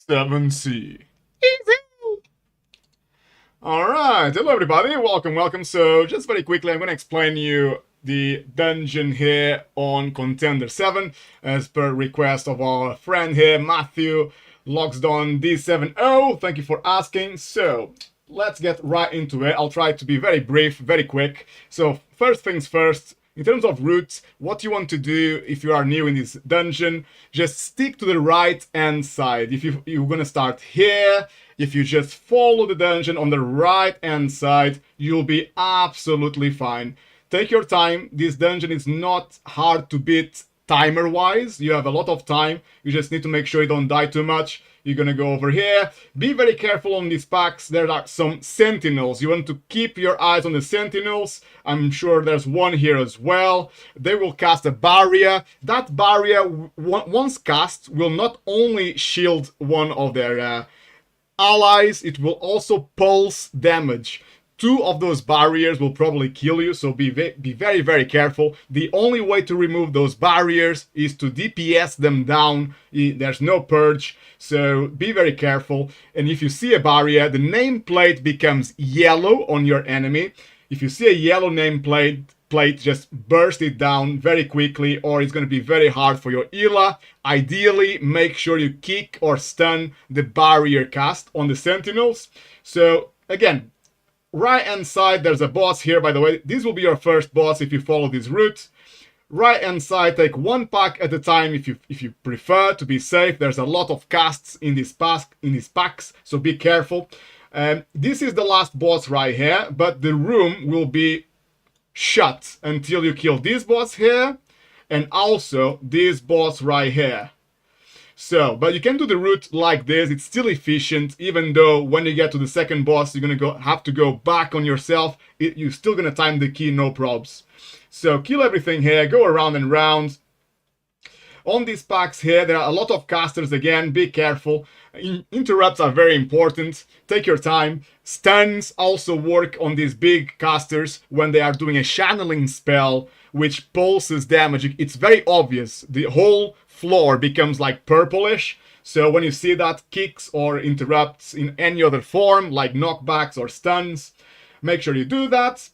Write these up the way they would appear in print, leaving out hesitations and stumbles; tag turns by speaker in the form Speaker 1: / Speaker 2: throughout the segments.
Speaker 1: 7C. Easy! Alright, hello everybody, welcome. So, just very quickly, I'm going to explain you the dungeon here on Contender 7, as per request of our friend here, Matthew Logsdon D70. Thank you for asking. So, let's get right into it. I'll try to be very brief, very quick. So, first things first, in terms of routes, what you want to do if you are new in this dungeon, just stick to the right hand side. If you're gonna start here, if you just follow the dungeon on the right hand side, you'll be absolutely fine. Take your time. This dungeon is not hard to beat timer wise. You have a lot of time. You just need to make sure you don't die too much. You're gonna go over here. Be very careful on these packs. There are some sentinels. You want to keep your eyes on the sentinels. I'm sure there's one here as well. They will cast a barrier. That barrier, once cast, will not only shield one of their allies, it will also pulse damage. Two of those barriers will probably kill you, so be very, very careful. The only way to remove those barriers is to DPS them down. There's no purge, so be very careful. And if you see a barrier, the nameplate becomes yellow on your enemy. If you see a yellow nameplate, just burst it down very quickly, or it's going to be very hard for your Ela. Ideally, make sure you kick or stun the barrier cast on the sentinels. So, again, right hand side, there's a boss here, by the way. This will be your first boss if you follow this route. Right hand side, take one pack at a time if you prefer to be safe. There's a lot of casts in these packs, so be careful. This is the last boss right here, but the room will be shut until you kill this boss here and also this boss right here. So, but you can do the route like this. It's still efficient, even though when you get to the second boss, you're gonna have to go back on yourself. You're still gonna time the key, no probs. So kill everything here, go around and round. On these packs here, there are a lot of casters again, be careful. Interrupts are very important, take your time. Stuns also work on these big casters when they are doing a channeling spell, which pulses damage. It's very obvious, the whole floor becomes like purplish. So when you see that, kicks or interrupts in any other form, like knockbacks or stuns, make sure you do that.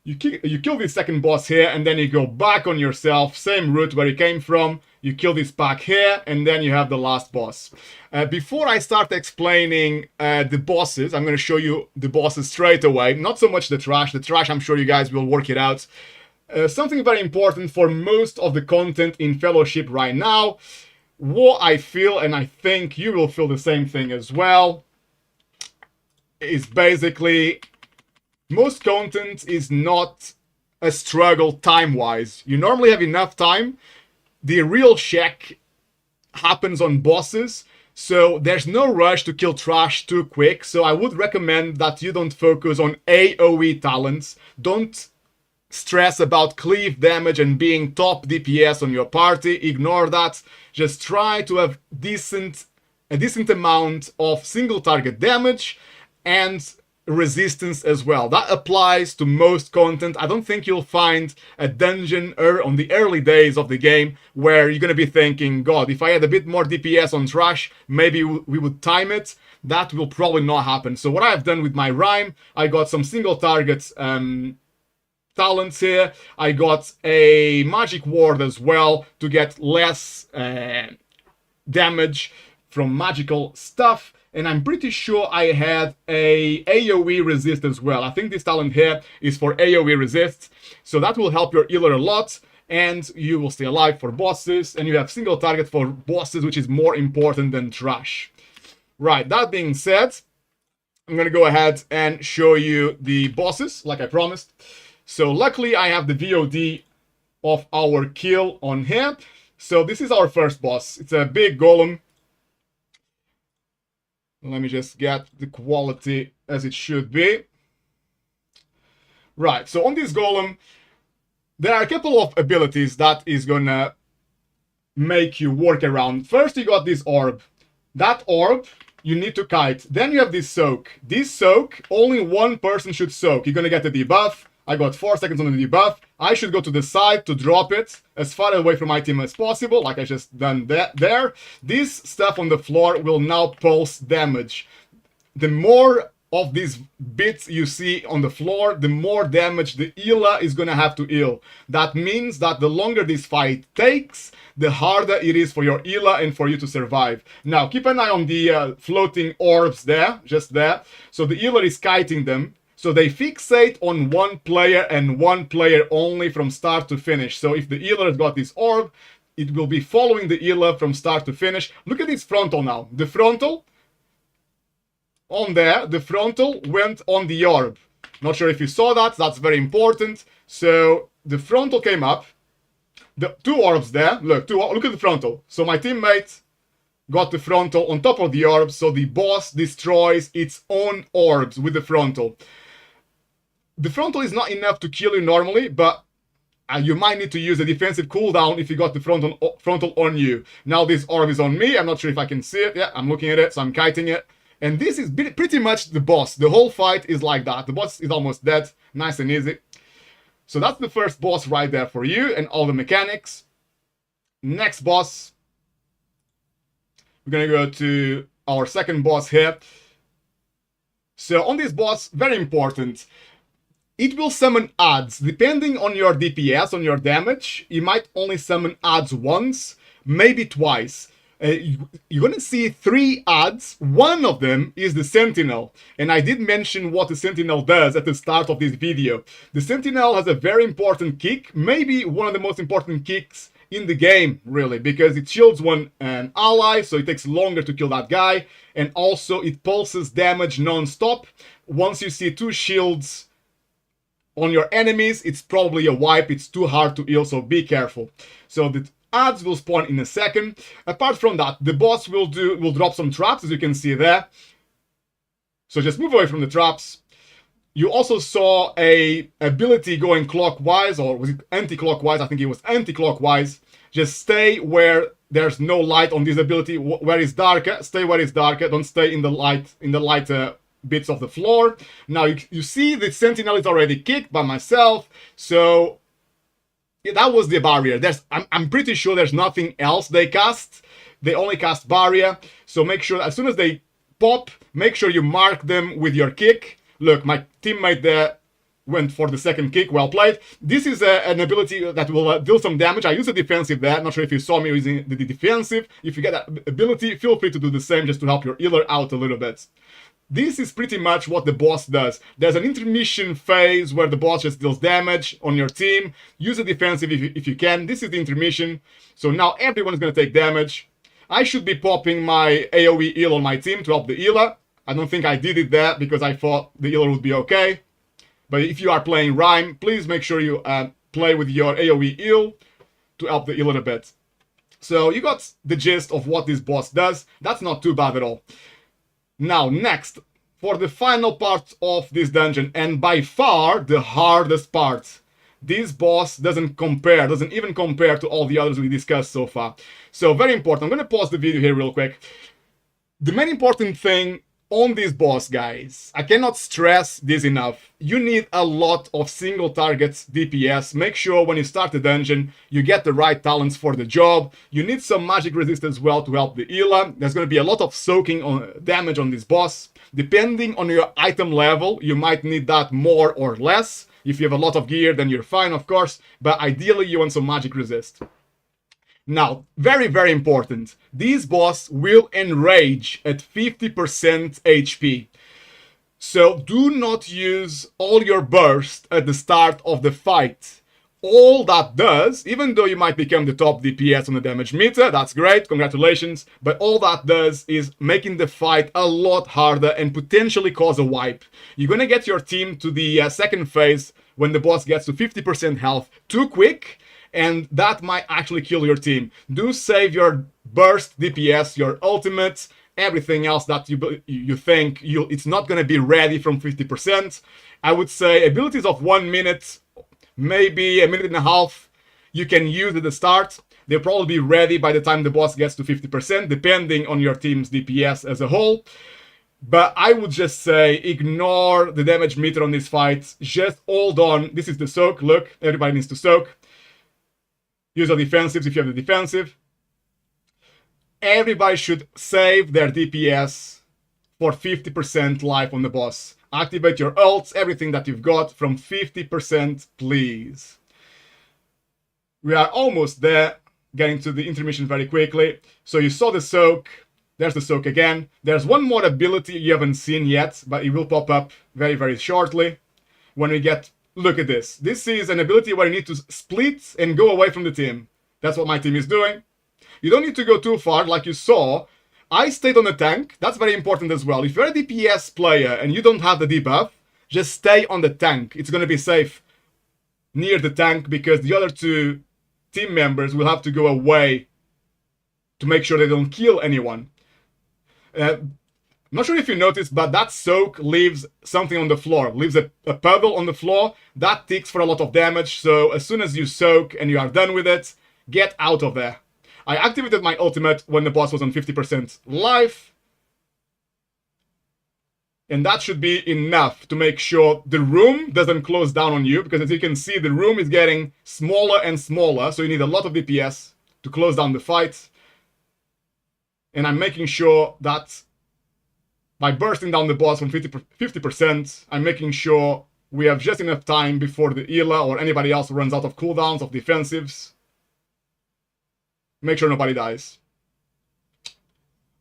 Speaker 1: You kill this second boss here, and then you go back on yourself, same route where you came from. You kill this pack here, and then you have the last boss. Before I start explaining the bosses, I'm going to show you the bosses straight away. Not so much the trash. The trash, I'm sure you guys will work it out. Something very important for most of the content in Fellowship right now, what I feel, and I think you will feel the same thing as well, is basically most content is not a struggle time-wise. You normally have enough time. The real check happens on bosses, so there's no rush to kill trash too quick. So I would recommend that you don't focus on AoE talents. Don't stress about cleave damage and being top DPS on your party. Ignore that. Just try to have a decent amount of single target damage and resistance as well. That applies to most content. I don't think you'll find a dungeon on the early days of the game where you're gonna be thinking, God, if I had a bit more DPS on trash, maybe we would time it. That will probably not happen. So what I've done with my rhyme, I got some single target talents here. I got a magic ward as well to get less damage from magical stuff. And I'm pretty sure I had a AoE resist as well. I think this talent here is for AoE resist. So that will help your healer a lot. And you will stay alive for bosses. And you have single target for bosses, which is more important than trash. Right, that being said, I'm going to go ahead and show you the bosses, like I promised. So luckily I have the VOD of our kill on here. So this is our first boss. It's a big golem. Let me just get the quality as it should be. Right, so on this golem, there are a couple of abilities that is gonna make you work around. First, you got this orb. That orb, you need to kite. Then you have this soak. This soak, only one person should soak. You're gonna get a debuff. I got 4 seconds on the debuff. I should go to the side to drop it as far away from my team as possible, like I just done that there. This stuff on the floor will now pulse damage. The more of these bits you see on the floor, the more damage the healer is gonna have to heal. That means that the longer this fight takes, the harder it is for your healer and for you to survive. Now, keep an eye on the floating orbs there, just there. So the healer is kiting them. So they fixate on one player and one player only from start to finish. So if the healer has got this orb, it will be following the healer from start to finish. Look at this frontal now. The frontal on there, the frontal went on the orb. Not sure if you saw that, that's very important. So the frontal came up, the 2 orbs there, look at the frontal. So my teammate got the frontal on top of the orb, so the boss destroys its own orbs with the frontal. The frontal is not enough to kill you normally, but you might need to use a defensive cooldown if you got the frontal on you. Now this orb is on me, I'm not sure if I can see it. Yeah, I'm looking at it, so I'm kiting it. And this is pretty much the boss. The whole fight is like that. The boss is almost dead. Nice and easy. So that's the first boss right there for you and all the mechanics. Next boss. We're gonna go to our second boss here. So on this boss, very important. It will summon adds. Depending on your DPS, on your damage, you might only summon adds once, maybe twice. You're gonna see 3 adds. One of them is the Sentinel, and I did mention what the Sentinel does at the start of this video. The Sentinel has a very important kick, maybe one of the most important kicks in the game, really, because it shields an ally, so it takes longer to kill that guy, and also it pulses damage non-stop. Once you see 2 shields on your enemies, it's probably a wipe. It's too hard to heal, so be careful. So the adds will spawn in a second. Apart from that, the boss will drop some traps, as you can see there. So just move away from the traps. You also saw a ability going clockwise, or was it anti-clockwise? I think it was anti-clockwise. Just stay where there's no light on this ability. Where it's darker, stay where it's darker. Don't stay in the light bits of the floor. Now you see the Sentinel is already kicked by myself, so yeah, that was the barrier. I'm pretty sure there's nothing else they cast. They only cast barrier. So make sure as soon as they pop, make sure you mark them with your kick. Look, my teammate there went for the second kick. Well played. This is an ability that will deal some damage. I use the defensive there. Not sure if you saw me using the defensive. If you get that ability, feel free to do the same just to help your healer out a little bit. This is pretty much what the boss does. There's an intermission phase where the boss just deals damage on your team. Use the defensive if you can. This is the intermission. So now everyone's going to take damage. I should be popping my AoE heal on my team to help the healer. I don't think I did it there because I thought the healer would be okay. But if you are playing Rhyme, please make sure you play with your AoE heal to help the healer a bit. So you got the gist of what this boss does. That's not too bad at all. Now, next, for the final part of this dungeon, and by far the hardest part. This boss doesn't even compare to all the others we discussed so far. So, very important. I'm going to pause the video here real quick. The main important thing on this boss, guys, I cannot stress this enough. You need a lot of single targets DPS. Make sure when you start the dungeon, you get the right talents for the job. You need some magic resist as well to help the healer. There's going to be a lot of soaking on damage on this boss. Depending on your item level, you might need that more or less. If you have a lot of gear, then you're fine, of course. But ideally, you want some magic resist. Now, very, very important. This boss will enrage at 50% HP. So do not use all your burst at the start of the fight. All that does, even though you might become the top DPS on the damage meter, that's great, congratulations, but all that does is making the fight a lot harder and potentially cause a wipe. You're gonna get your team to the second phase when the boss gets to 50% health too quick, and that might actually kill your team. Do save your burst DPS, your ultimates, everything else that you think it's not going to be ready from 50%. I would say abilities of 1 minute, maybe a minute and a half, you can use at the start. They'll probably be ready by the time the boss gets to 50%, depending on your team's DPS as a whole. But I would just say ignore the damage meter on this fight. Just hold on. This is the soak. Look, everybody needs to soak. Use the defensives if you have the defensive. Everybody should save their DPS for 50% life on the boss. Activate your ults, everything that you've got from 50%, please. We are almost there, getting to the intermission very quickly. So you saw the soak. There's the soak again. There's one more ability you haven't seen yet, but it will pop up very, very shortly. When we get... Look at this. This is an ability where you need to split and go away from the team. That's what my team is doing. You don't need to go too far, like you saw. I stayed on the tank. That's very important as well. If you're a DPS player and you don't have the debuff, just stay on the tank. It's going to be safe near the tank because the other two team members will have to go away to make sure they don't kill anyone. I'm not sure if you noticed, but that soak leaves something on the floor. Leaves a puddle on the floor. That ticks for a lot of damage. So as soon as you soak and you are done with it, get out of there. I activated my ultimate when the boss was on 50% life. And that should be enough to make sure the room doesn't close down on you. Because as you can see, the room is getting smaller and smaller. So you need a lot of DPS to close down the fight. And I'm making sure that by bursting down the boss from 50%, I'm making sure we have just enough time before the healer or anybody else runs out of cooldowns, of defensives. Make sure nobody dies.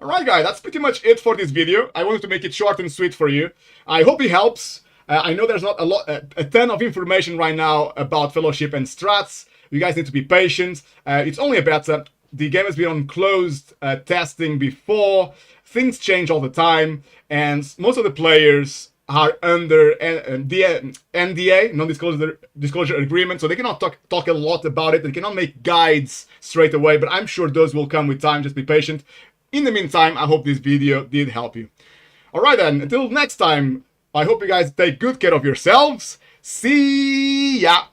Speaker 1: Alright guys, that's pretty much it for this video. I wanted to make it short and sweet for you. I hope it helps. I know there's not a ton of information right now about Fellowship and strats. You guys need to be patient. It's only a beta. The game has been on closed testing before. Things change all the time. And most of the players are under NDA, non-disclosure agreement, so they cannot talk a lot about it. They cannot make guides straight away, but I'm sure those will come with time. Just be patient. In the meantime, I hope this video did help you. Alright then, until next time, I hope you guys take good care of yourselves. See ya!